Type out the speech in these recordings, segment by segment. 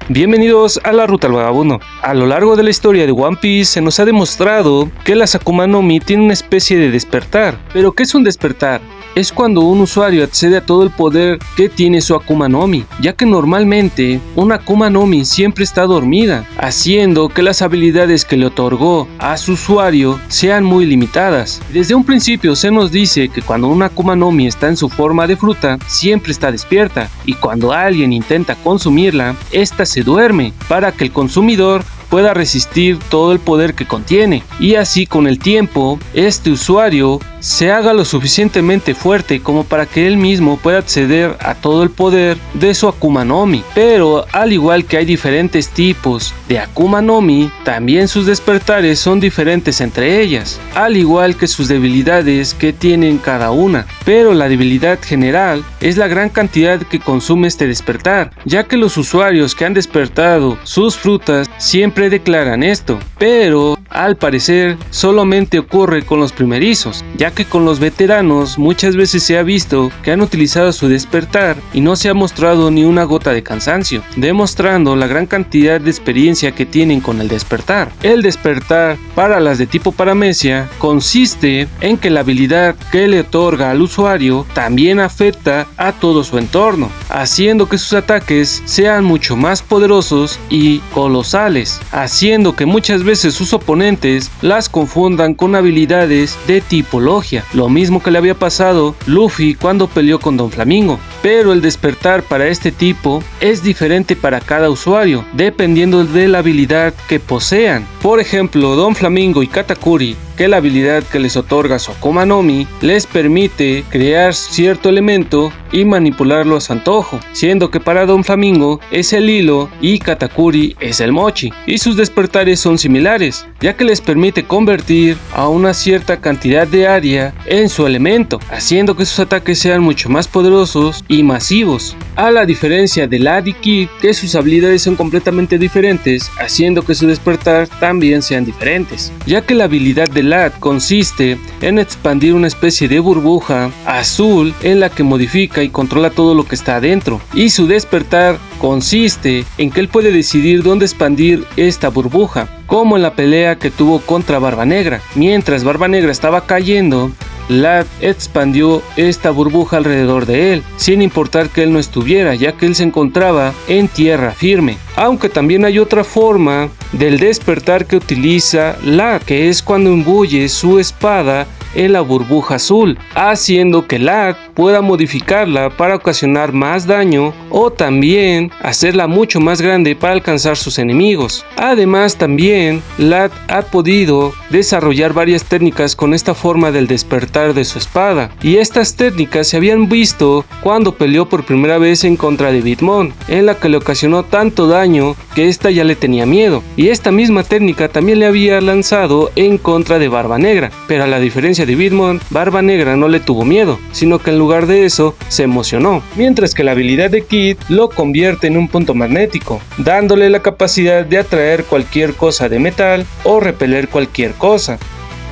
Bienvenidos a la Ruta al Vagabundo. A lo largo de la historia de One Piece se nos ha demostrado que las Akuma no Mi tienen una especie de despertar. ¿Pero qué es un despertar? Es cuando un usuario accede a todo el poder que tiene su Akuma no Mi, ya que normalmente una Akuma no Mi siempre está dormida, haciendo que las habilidades que le otorgó a su usuario sean muy limitadas. Desde un principio se nos dice que cuando una Akuma no Mi está en su forma de fruta, siempre está despierta, y cuando alguien intenta consumirla, esta se duerme, para que el consumidor pueda resistir todo el poder que contiene, y así con el tiempo, este usuario se haga lo suficientemente fuerte como para que él mismo pueda acceder a todo el poder de su Akuma no Mi. Pero al igual que hay diferentes tipos de Akuma no Mi, también sus despertares son diferentes entre ellas, al igual que sus debilidades que tienen cada una. Pero la debilidad general es la gran cantidad que consume este despertar, ya que los usuarios que han despertado sus frutas siempre declaran esto, pero al parecer solamente ocurre con los primerizos, ya que con los veteranos muchas veces se ha visto que han utilizado su despertar y no se ha mostrado ni una gota de cansancio, demostrando la gran cantidad de experiencia que tienen con el despertar. El despertar para las de tipo paramecia consiste en que la habilidad que le otorga al usuario también afecta a todo su entorno, haciendo que sus ataques sean mucho más poderosos y colosales, haciendo que muchas veces sus oponentes las confundan con habilidades de tipo logia, lo mismo que le había pasado Luffy cuando peleó con Don Flamingo. Pero el despertar para este tipo es diferente para cada usuario, dependiendo de la habilidad que posean. Por ejemplo, Don Flamingo y Katakuri, que la habilidad que les otorga su Akuma no Mi les permite crear cierto elemento y manipularlo a su antojo, siendo que para Don Flamingo es el hilo y Katakuri es el mochi, y sus despertares son similares, ya que les permite convertir a una cierta cantidad de área en su elemento, haciendo que sus ataques sean mucho más poderosos y masivos, a la diferencia de Ladd y Kid, que sus habilidades son completamente diferentes, haciendo que su despertar también sean diferentes, ya que la habilidad de Ladd consiste en expandir una especie de burbuja azul en la que modifica y controla todo lo que está adentro, y su despertar consiste en que él puede decidir dónde expandir esta burbuja, como en la pelea que tuvo contra Barba Negra. Mientras Barba Negra estaba cayendo, Ladd expandió esta burbuja alrededor de él, sin importar que él no estuviera, ya que él se encontraba en tierra firme. Aunque también hay otra forma del despertar que utiliza Ladd, que es cuando imbuye su espada en la burbuja azul, haciendo que Ladd pueda modificarla para ocasionar más daño o también hacerla mucho más grande para alcanzar sus enemigos. Además, también Ladd ha podido desarrollar varias técnicas con esta forma del despertar de su espada, y estas técnicas se habían visto cuando peleó por primera vez en contra de Big Mom, en la que le ocasionó tanto daño que esta ya le tenía miedo, y esta misma técnica también le había lanzado en contra de Barba Negra, pero a la diferencia de Big Mom, Barba Negra no le tuvo miedo, sino que en lugar de eso se emocionó, mientras que la habilidad de Kid lo convierte en un punto magnético, dándole la capacidad de atraer cualquier cosa de metal o repeler cualquier cosa.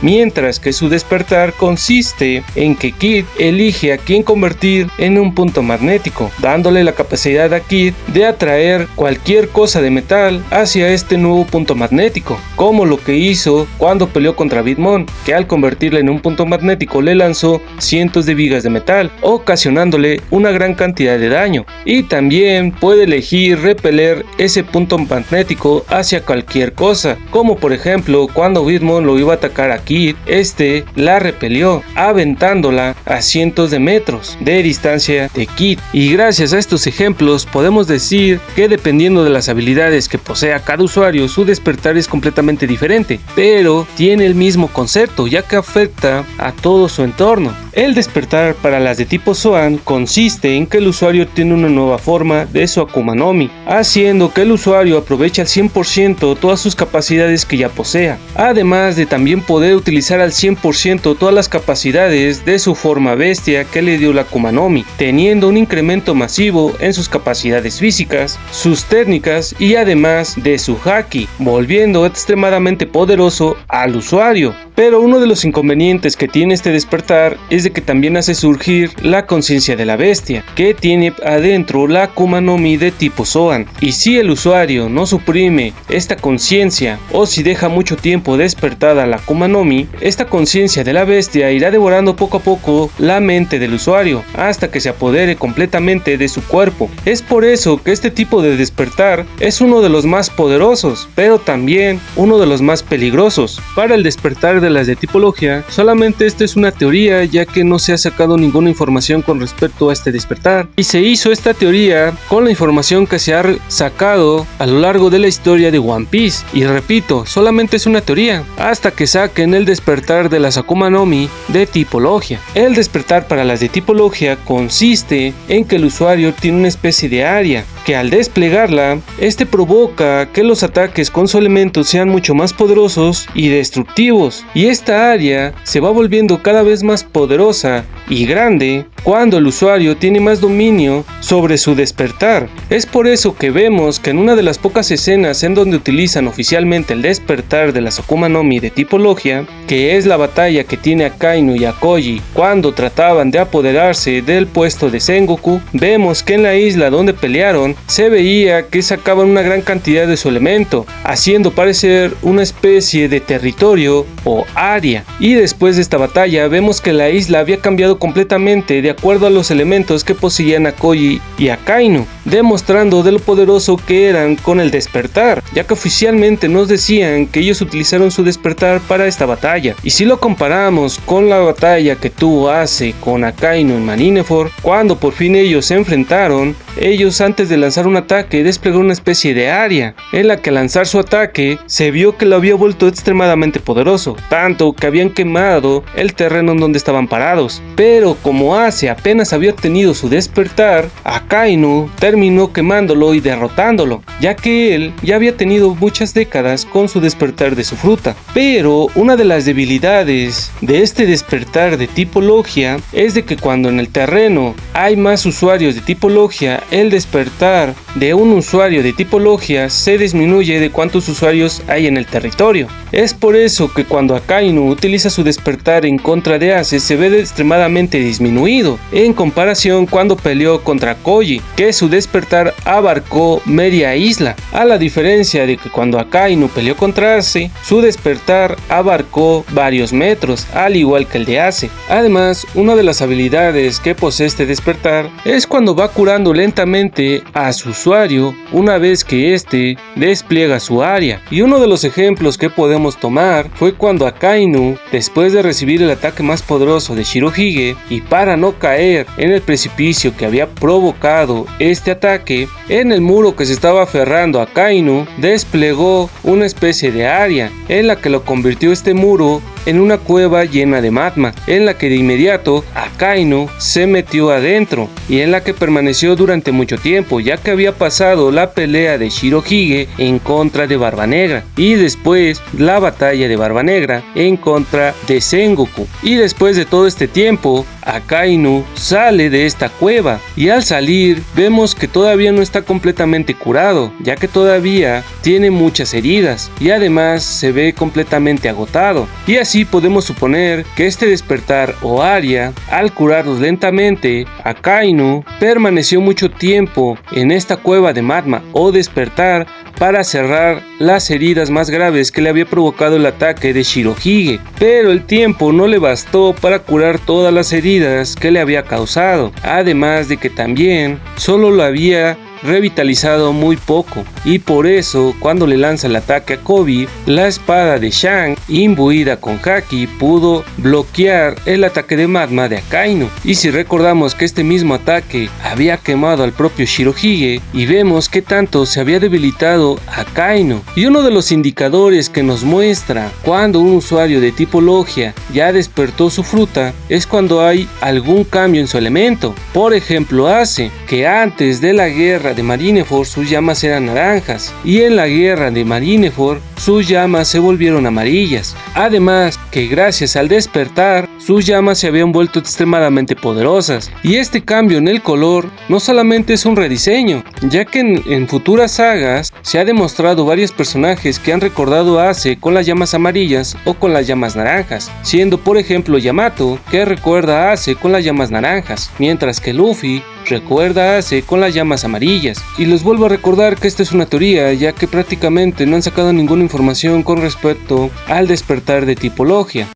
Mientras que su despertar consiste en que Kid elige a quién convertir en un punto magnético, dándole la capacidad a Kid de atraer cualquier cosa de metal hacia este nuevo punto magnético, como lo que hizo cuando peleó contra Big Mom, que al convertirla en un punto magnético le lanzó cientos de vigas de metal, ocasionándole una gran cantidad de daño, y también puede elegir repeler ese punto magnético hacia cualquier cosa, como por ejemplo cuando Big Mom lo iba a atacar a Kid, este la repelió, aventándola a cientos de metros de distancia de Kid. Y gracias a estos ejemplos podemos decir que dependiendo de las habilidades que posea cada usuario, su despertar es completamente diferente, pero tiene el mismo concepto, ya que afecta a todo su entorno. El despertar para las de tipo Zoan consiste en que el usuario tiene una nueva forma de su Akuma no Mi, haciendo que el usuario aproveche al 100% todas sus capacidades que ya posea, además de también poder utilizar al 100% todas las capacidades de su forma bestia que le dio la Akuma no Mi, teniendo un incremento masivo en sus capacidades físicas, sus técnicas y además de su haki, volviendo extremadamente poderoso al usuario. pero uno de los inconvenientes que tiene este despertar es de que también hace surgir la conciencia de la bestia, que tiene adentro la Akuma no Mi de tipo Zoan, y si el usuario no suprime esta conciencia o si deja mucho tiempo despertada la Akuma no Mi, esta conciencia de la bestia irá devorando poco a poco la mente del usuario hasta que se apodere completamente de su cuerpo. Es por eso que este tipo de despertar es uno de los más poderosos, pero también uno de los más peligrosos. Para el despertar de las de tipología, solamente esta es una teoría, ya que no se ha sacado ninguna información con respecto a este despertar, y se hizo esta teoría con la información que se ha sacado a lo largo de la historia de One Piece, y repito, solamente es una teoría, hasta que saquen el despertar de las Akuma no Mi de tipología. El despertar para las de tipología consiste en que el usuario tiene una especie de área, que al desplegarla, este provoca que los ataques con su elemento sean mucho más poderosos y destructivos, y esta área se va volviendo cada vez más poderosa y grande cuando el usuario tiene más dominio sobre su despertar. Es por eso que vemos que en una de las pocas escenas en donde utilizan oficialmente el despertar de las Akuma no Mi de tipología, que es la batalla que tiene Akainu y Akoji cuando trataban de apoderarse del puesto de Sengoku, vemos que en la isla donde pelearon se veía que sacaban una gran cantidad de su elemento, haciendo parecer una especie de territorio o área. Y después de esta batalla vemos que la isla había cambiado completamente de acuerdo a los elementos que poseían Akoji y Akainu, demostrando de lo poderoso que eran con el despertar, ya que oficialmente nos decían que ellos utilizaron su despertar para esta batalla. Y si lo comparamos con la batalla que tuvo Ace con Akainu en Marineford, cuando por fin ellos se enfrentaron, ellos antes de lanzar un ataque desplegaron una especie de área, en la que al lanzar su ataque se vio que lo había vuelto extremadamente poderoso, tanto que habían quemado el terreno en donde estaban parados. Pero como Ace apenas había obtenido su despertar, Akainu terminó quemándolo y derrotándolo, ya que él ya había tenido muchas décadas con su despertar de su fruta. Pero una de las debilidades de este despertar de tipología es de que cuando en el terreno hay más usuarios de tipología, el despertar de un usuario de tipología se disminuye de cuántos usuarios hay en el territorio. Es por eso que cuando Akainu utiliza su despertar en contra de Ace se ve extremadamente disminuido en comparación cuando peleó contra Koji, que su despertar abarcó media isla, a la diferencia de que cuando Akainu peleó contra Ace, su despertar abarcó varios metros, al igual que el de Ace. Además, una de las habilidades que posee este despertar es cuando va curando lentamente a su usuario una vez que éste despliega su área, y uno de los ejemplos que podemos tomar fue cuando Akainu, después de recibir el ataque más poderoso de Shirohige, y para no caer en el precipicio que había provocado este ataque, en el muro que se estaba aferrando a Akainu desplegó una especie de área en la que lo convirtió este muro en una cueva llena de magma, en la que de inmediato Akainu se metió adentro y en la que permaneció durante mucho tiempo, ya que había pasado la pelea de Shirohige en contra de Barba Negra y después la batalla de Barba Negra en contra de Sengoku. Y después de todo este tiempo, Akainu sale de esta cueva y al salir vemos que todavía no está completamente curado, ya que todavía tiene muchas heridas y además se ve completamente agotado, y así podemos suponer que este despertar o área, al curarlos lentamente, Akainu permaneció mucho tiempo en esta cueva de magma o despertar para cerrar las heridas más graves que le había provocado el ataque de Shirohige, pero el tiempo no le bastó para curar todas las heridas que le había causado, además de que también solo lo había revitalizado muy poco, y por eso cuando le lanza el ataque a Koby, la espada de Shanks imbuida con Haki pudo bloquear el ataque de magma de Akainu. Y si recordamos que este mismo ataque había quemado al propio Shirohige, y vemos que tanto se había debilitado Akainu, y uno de los indicadores que nos muestra cuando un usuario de tipología ya despertó su fruta es cuando hay algún cambio en su elemento. Por ejemplo, Ace, que antes de la guerra guerra de Marineford sus llamas eran naranjas, y en la guerra de Marineford sus llamas se volvieron amarillas. Además que gracias al despertar, sus llamas se habían vuelto extremadamente poderosas, y este cambio en el color no solamente es un rediseño, ya que en futuras sagas se ha demostrado varios personajes que han recordado a Ace con las llamas amarillas o con las llamas naranjas, siendo por ejemplo Yamato, que recuerda a Ace con las llamas naranjas, mientras que Luffy recuerda a Ace con las llamas amarillas. Y les vuelvo a recordar que esta es una teoría, ya que prácticamente no han sacado ninguna información con respecto al despertar de tipo Logia.